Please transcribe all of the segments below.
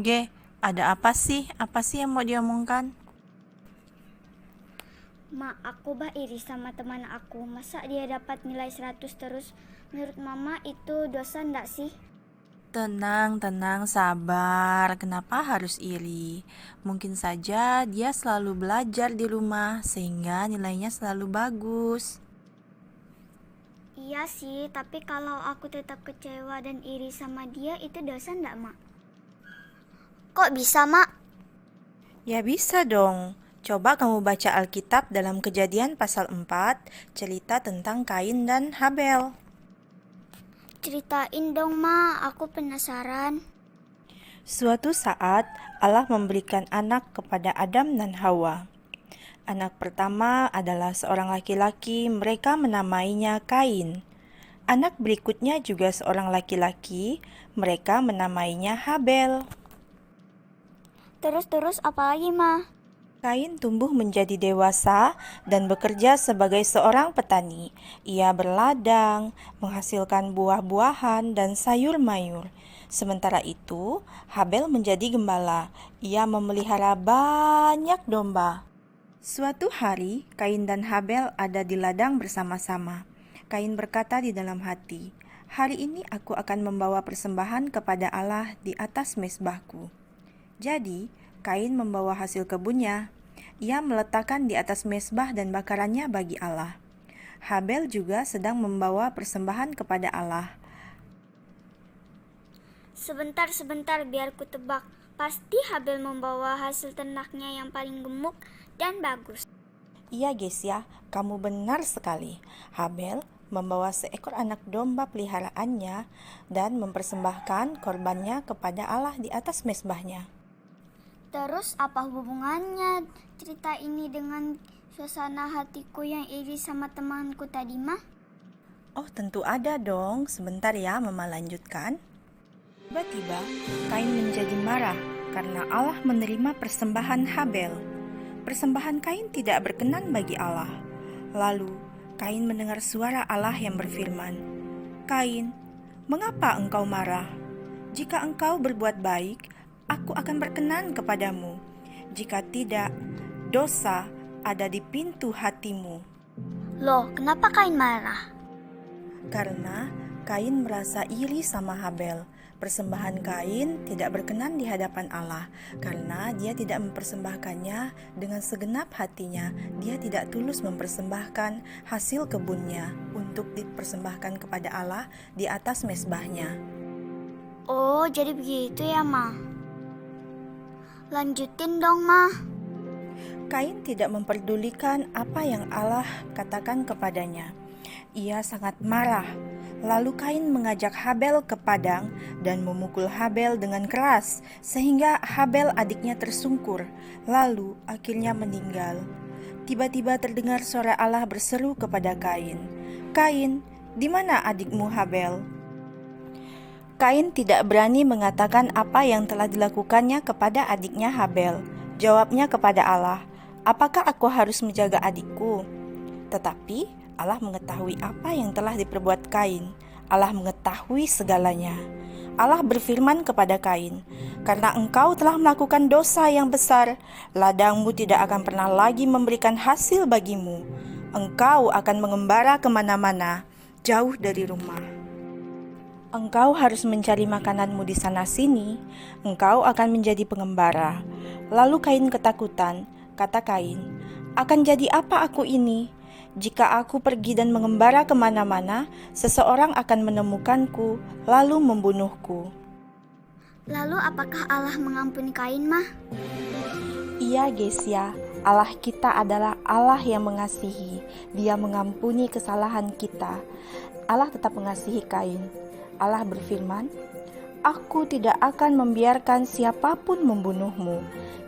Ge, ada apa sih? Apa sih yang mau diomongkan? Ma, aku iri sama teman aku. Masa dia dapat nilai 100 terus? Menurut mama itu dosa ndak sih? Tenang, tenang, sabar. Kenapa harus iri? Mungkin saja dia selalu belajar di rumah sehingga nilainya selalu bagus. Iya sih, tapi kalau aku tetap kecewa dan iri sama dia itu dosa ndak, Ma? Kok bisa, Mak? Ya bisa dong. Coba kamu baca Alkitab dalam Kejadian pasal 4, cerita tentang Kain dan Habel. Ceritain dong, Ma. Aku penasaran. Suatu saat Allah memberikan anak kepada Adam dan Hawa. Anak pertama adalah seorang laki-laki, mereka menamainya Kain. Anak berikutnya juga seorang laki-laki, mereka menamainya Habel. Terus apa lagi, Ma? Kain tumbuh menjadi dewasa dan bekerja sebagai seorang petani. Ia berladang, menghasilkan buah-buahan dan sayur-mayur. Sementara itu, Habel menjadi gembala. Ia memelihara banyak domba. Suatu hari, Kain dan Habel ada di ladang bersama-sama. Kain berkata di dalam hati, "Hari ini aku akan membawa persembahan kepada Allah di atas mezbahku." Jadi, Kain membawa hasil kebunnya. Ia meletakkan di atas mezbah dan bakarannya bagi Allah. Habel juga sedang membawa persembahan kepada Allah. Sebentar, biar ku tebak. Pasti Habel membawa hasil ternaknya yang paling gemuk dan bagus. Iya, Gesia, kamu benar sekali. Habel membawa seekor anak domba peliharaannya dan mempersembahkan korbannya kepada Allah di atas mezbahnya. Terus apa hubungannya cerita ini dengan suasana hatiku yang iri sama temanku tadi, mah? Oh, tentu ada dong. Sebentar ya, Mama lanjutkan. Tiba-tiba, Kain menjadi marah karena Allah menerima persembahan Habel. Persembahan Kain tidak berkenan bagi Allah. Lalu, Kain mendengar suara Allah yang berfirman, "Kain, mengapa engkau marah? Jika engkau berbuat baik, aku akan berkenan kepadamu. Jika tidak, dosa ada di pintu hatimu." Loh, kenapa Kain marah? Karena Kain merasa iri sama Habel. Persembahan Kain tidak berkenan di hadapan Allah karena dia tidak mempersembahkannya dengan segenap hatinya. Dia tidak tulus mempersembahkan hasil kebunnya untuk dipersembahkan kepada Allah di atas mezbahnya. Oh, jadi begitu ya, Ma? Lanjutin dong, Ma. Kain tidak memperdulikan apa yang Allah katakan kepadanya. Ia sangat marah. Lalu Kain mengajak Habel ke padang dan memukul Habel dengan keras, sehingga Habel adiknya tersungkur, lalu akhirnya meninggal. Tiba-tiba terdengar suara Allah berseru kepada Kain, "Kain, di mana adikmu Habel?" Kain tidak berani mengatakan apa yang telah dilakukannya kepada adiknya Habel. Jawabnya kepada Allah, "Apakah aku harus menjaga adikku?" Tetapi Allah mengetahui apa yang telah diperbuat Kain. Allah mengetahui segalanya. Allah berfirman kepada Kain, "Karena engkau telah melakukan dosa yang besar, ladangmu tidak akan pernah lagi memberikan hasil bagimu. Engkau akan mengembara kemana-mana, jauh dari rumah. Engkau harus mencari makananmu di sana-sini. Engkau akan menjadi pengembara." Lalu Kain ketakutan. Kata Kain, "Akan jadi apa aku ini? Jika aku pergi dan mengembara kemana-mana, seseorang akan menemukanku, lalu membunuhku." Lalu apakah Allah mengampuni Kain, Ma? Iya, Gesia, Allah kita adalah Allah yang mengasihi. Dia mengampuni kesalahan kita. Allah tetap mengasihi Kain. Allah berfirman, "Aku tidak akan membiarkan siapapun membunuhmu."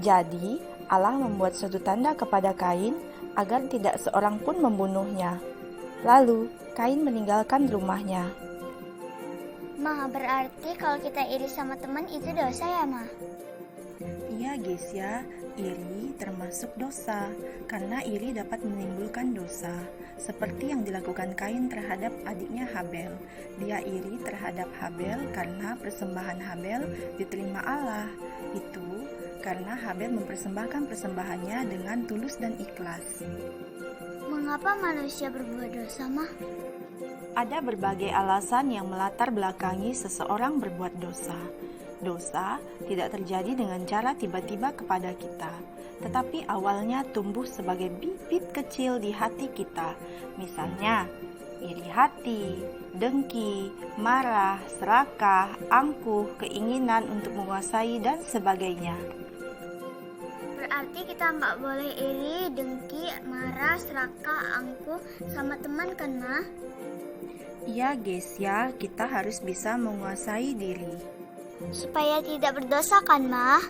Jadi, Allah membuat suatu tanda kepada Kain agar tidak seorang pun membunuhnya. Lalu, Kain meninggalkan rumahnya. Ma, berarti kalau kita iri sama teman itu dosa ya, Ma? Iya, Gesia, iri termasuk dosa, karena iri dapat menimbulkan dosa. seperti yang dilakukan Kain terhadap adiknya Habel. Dia iri terhadap Habel karena persembahan Habel diterima Allah. Itu karena Habel mempersembahkan persembahannya dengan tulus dan ikhlas. Mengapa manusia berbuat dosa, Ma? Ada berbagai alasan yang melatar belakangi seseorang berbuat dosa. Dosa tidak terjadi dengan cara tiba-tiba kepada kita, tetapi awalnya tumbuh sebagai bibit kecil di hati kita. Misalnya, iri hati, dengki, marah, serakah, angkuh, keinginan untuk menguasai, dan sebagainya. Berarti kita nggak boleh iri, dengki, marah, serakah, angkuh sama teman kan, Ma? Iya, guys ya, kita harus bisa menguasai diri. Supaya tidak berdosa kan, Ma?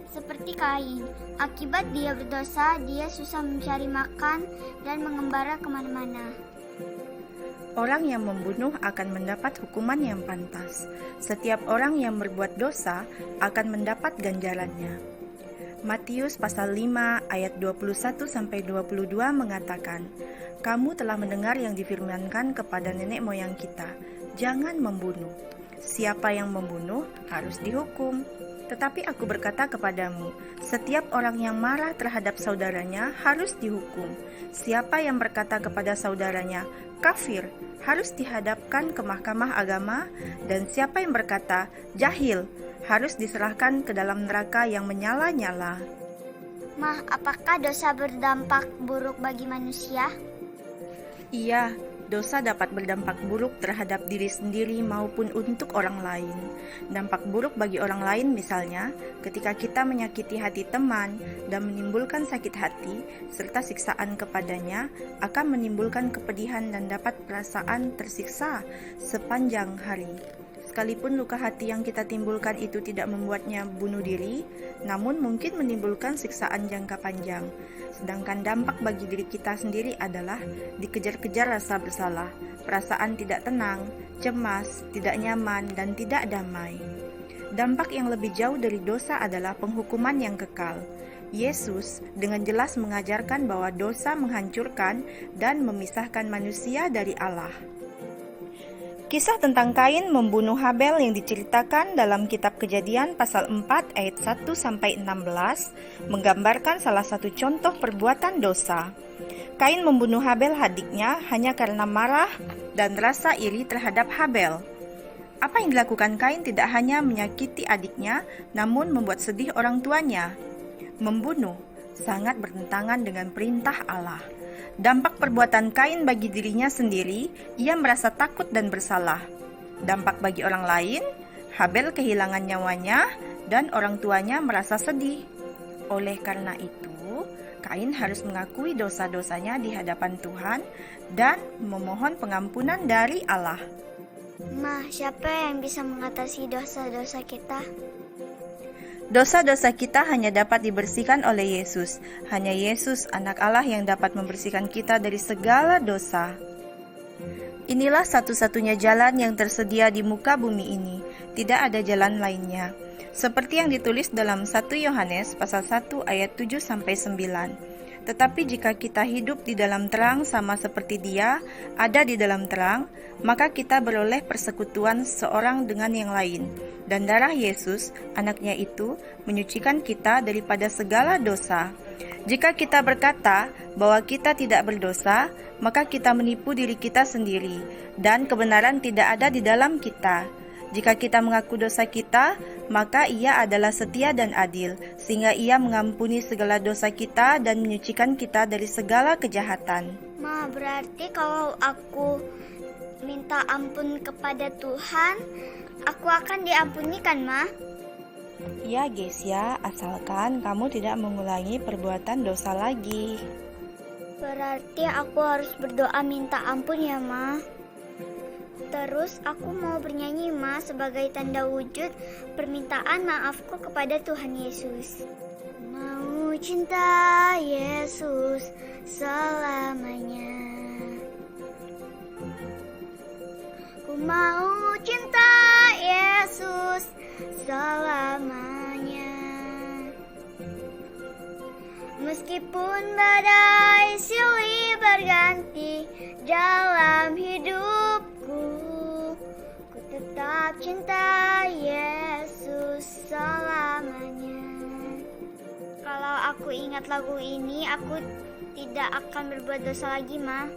Seperti Kain, akibat dia berdosa, dia susah mencari makan dan mengembara kemana-mana. Orang yang membunuh akan mendapat hukuman yang pantas. Setiap orang yang berbuat dosa akan mendapat ganjarannya. Matius pasal 5 ayat 21-22 mengatakan, "Kamu telah mendengar yang difirmankan kepada nenek moyang kita, jangan membunuh. Siapa yang membunuh harus dihukum. Tetapi aku berkata kepadamu, setiap orang yang marah terhadap saudaranya harus dihukum. Siapa yang berkata kepada saudaranya, kafir, harus dihadapkan ke mahkamah agama, dan siapa yang berkata, jahil, harus diserahkan ke dalam neraka yang menyala-nyala." Ma, apakah dosa berdampak buruk bagi manusia? Iya, dosa dapat berdampak buruk terhadap diri sendiri maupun untuk orang lain. Dampak buruk bagi orang lain misalnya, ketika kita menyakiti hati teman dan menimbulkan sakit hati, serta siksaan kepadanya akan menimbulkan kepedihan dan dapat perasaan tersiksa sepanjang hari. Sekalipun luka hati yang kita timbulkan itu tidak membuatnya bunuh diri, namun mungkin menimbulkan siksaan jangka panjang. Sedangkan dampak bagi diri kita sendiri adalah dikejar-kejar rasa bersalah, perasaan tidak tenang, cemas, tidak nyaman, dan tidak damai. Dampak yang lebih jauh dari dosa adalah penghukuman yang kekal. Yesus dengan jelas mengajarkan bahwa dosa menghancurkan dan memisahkan manusia dari Allah. Kisah tentang Kain membunuh Habel yang diceritakan dalam kitab Kejadian pasal 4 ayat 1-16 menggambarkan salah satu contoh perbuatan dosa. Kain membunuh Habel adiknya hanya karena marah dan rasa iri terhadap Habel. Apa yang dilakukan Kain tidak hanya menyakiti adiknya, namun membuat sedih orang tuanya. Membunuh sangat bertentangan dengan perintah Allah. Dampak perbuatan Kain bagi dirinya sendiri, ia merasa takut dan bersalah. Dampak bagi orang lain, Habel kehilangan nyawanya dan orang tuanya merasa sedih. Oleh karena itu, Kain harus mengakui dosa-dosanya di hadapan Tuhan dan memohon pengampunan dari Allah. Ma, siapa yang bisa mengatasi dosa-dosa kita? Dosa-dosa kita hanya dapat dibersihkan oleh Yesus. Hanya Yesus, Anak Allah, yang dapat membersihkan kita dari segala dosa. Inilah satu-satunya jalan yang tersedia di muka bumi ini. Tidak ada jalan lainnya. Seperti yang ditulis dalam 1 Yohanes pasal 1 ayat 7-9. Tetapi jika kita hidup di dalam terang sama seperti Dia ada di dalam terang, maka kita beroleh persekutuan seorang dengan yang lain. Dan darah Yesus, anaknya itu, menyucikan kita daripada segala dosa. Jika kita berkata bahwa kita tidak berdosa, maka kita menipu diri kita sendiri, dan kebenaran tidak ada di dalam kita. Jika kita mengaku dosa kita, maka Ia adalah setia dan adil, sehingga Ia mengampuni segala dosa kita dan menyucikan kita dari segala kejahatan. Ma, berarti kalau aku minta ampun kepada Tuhan, aku akan diampuni kan, Ma? Ya guys ya, asalkan kamu tidak mengulangi perbuatan dosa lagi. Berarti aku harus berdoa minta ampun ya, Ma. Terus aku mau bernyanyi, Ma, sebagai tanda wujud permintaan maafku kepada Tuhan Yesus. Mau cinta Yesus selamanya. Ku mau cinta Yesus selamanya. Meskipun badai silih berganti dalam hidupku, ku tetap cinta Yesus selamanya. Kalau aku ingat lagu ini, aku tidak akan berbuat dosa lagi, Ma.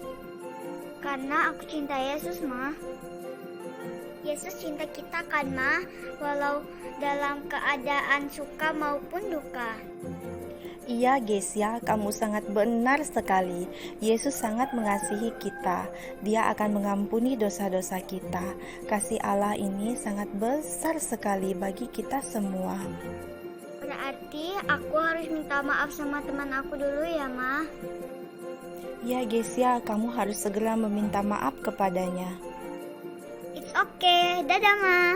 Karena aku cinta Yesus, Ma. Yesus cinta kita kan, Ma, walau dalam keadaan suka maupun duka. Iya, Gesia, kamu sangat benar sekali. Yesus sangat mengasihi kita. Dia akan mengampuni dosa-dosa kita. Kasih Allah ini sangat besar sekali bagi kita semua. Berarti aku harus minta maaf sama teman aku dulu ya, Ma. Ya, Gesia, kamu harus segera meminta maaf kepadanya. It's okay. Dadah, Ma.